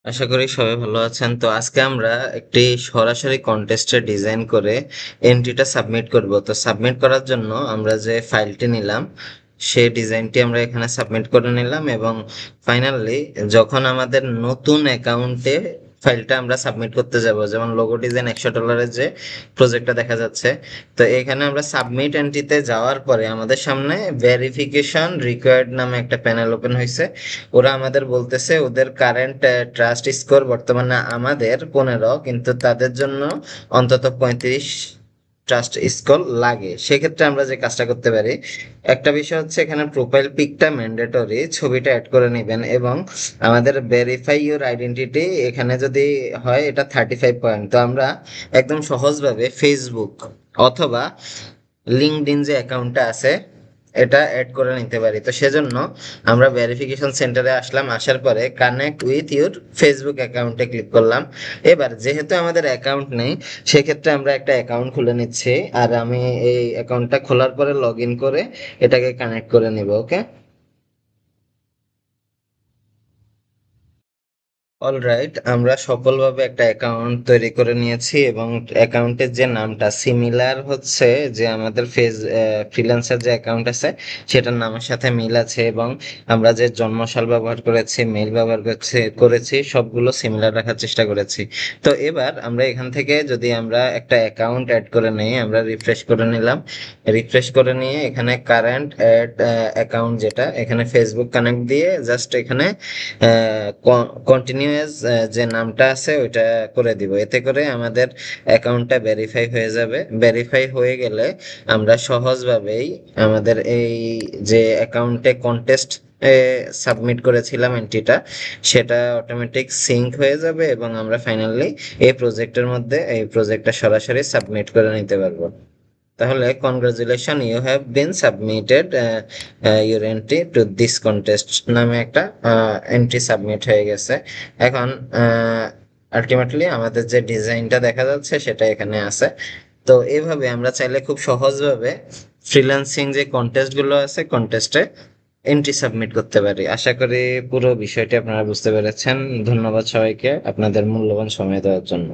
আশা করি সবাই ভালো আছেন। তো আজকে আমরা একটি সরাসরি কন্টেস্টে ডিজাইন করে এন্ট্রিটা সাবমিট করব। তো সাবমিট করার জন্য আমরা যে ফাইলটি নিলাম সেই ডিজাইনটি আমরা এখানে সাবমিট করে নিলাম, এবং ফাইনালি যখন আমাদের নতুন অ্যাকাউন্টে ফাইলটা আমরা সাবমিট করতে যাব, যেমন লোগো ডিজাইন $100 যে প্রজেক্টটা দেখা যাচ্ছে, তো এখানে আমরা সাবমিট এন্ট্রিতে যাওয়ার পরে আমাদের সামনে ভেরিফিকেশন রিকোয়ার্ড নামে একটা প্যানেল ওপেন হয়েছে। ওরা আমাদের বলতেছে ওদের কারেন্ট ট্রাস্ট স্কোর বর্তমানে আমাদের 15, কিন্তু তাদের জন্য অন্তত 35 ট্রাস্ট স্কোর লাগে। সেক্ষেত্রে আমরা যে কাজটা করতে পারি, একটা বিষয় হচ্ছে এখানে প্রোফাইল পিকটা ম্যান্ডেটরি, ছবিটা অ্যাড করে নেবেন, এবং আমাদের ভেরিফাই ইউর আইডেন্টিটি এখানে যদি হয় এটা 35 পয়েন্ট। তো আমরা একদম সহজভাবে ফেসবুক অথবা লিঙ্কডইন যে অ্যাকাউন্টটা আছে এটা অ্যাড করে নিতে পারি। তো সেজন্য আমরা ভেরিফিকেশন সেন্টারে আসলাম, আসার পরে কানেক্ট উইথ ইউর ফেসবুক অ্যাকাউন্টে ক্লিক করলাম। এবার যেহেতু আমাদের অ্যাকাউন্ট নেই, সেক্ষেত্রে আমরা একটা অ্যাকাউন্ট খুলে নিচ্ছি, আর আমি এই অ্যাকাউন্টটা খোলার পরে লগ ইন করে এটাকে কানেক্ট করে নিব। ওকে, অলরাইট, আমরা সফলভাবে একটা অ্যাকাউন্ট তৈরি করে নিয়েছি, এবং অ্যাকাউন্টের যে নামটা সিমিলার হচ্ছে, যে আমাদের ফ্রিল্যান্সার যে অ্যাকাউন্ট আছে সেটার নামের সাথে মিল আছে, এবং আমরা যে জন্মসাল ব্যবহার করেছি, মেইল ব্যবহার করেছি সবগুলো সিমিলার রাখার চেষ্টা করেছি। তো এবার আমরা এখান থেকে যদি আমরা একটা অ্যাকাউন্ট অ্যাড করে নিই, আমরা রিফ্রেশ করে নিলাম। রিফ্রেশ করে নিয়ে এখানে কারেন্ট অ্যাড অ্যাকাউন্ট, যেটা এখানে ফেসবুক কানেক্ট দিয়ে জাস্ট এখানে কন্টিনিউয়াস যে নামটা আছে ওইটা করে দিব। এতে করে আমাদের অ্যাকাউন্টটা ভেরিফাই হয়ে যাবে। ভেরিফাই হয়ে গেলে আমরা সহজভাবেই আমাদের এই যে অ্যাকাউন্টে কন্টেস্ট সাবমিট করেছিলাম এন্ট্রিটা, সেটা অটোমেটিক সিঙ্ক হয়ে যাবে, এবং আমরা ফাইনালি এই প্রজেক্টের মধ্যে এই প্রজেক্টটা সরাসরি সাবমিট করে নিতে পারবো। তাহলে congratulation, you have been submitted your entry to this contest নামে একটা এন্ট্রি সাবমিট হয়ে গেছে। এখন আলটিমেটলি আমাদের যে ডিজাইনটা দেখা যাচ্ছে সেটা এখানে আছে। তো এইভাবে আমরা চাইলে খুব সহজভাবে ফ্রিল্যান্সিং যে কন্টেস্টগুলো আছে কন্টেস্টে এন্ট্রি সাবমিট করতে পারি। আশা করি পুরো বিষয়টি আপনারা বুঝতে পেরেছেন। ধন্যবাদ সবাইকে আপনাদের মূল্যবান সময় দেওয়ার জন্য।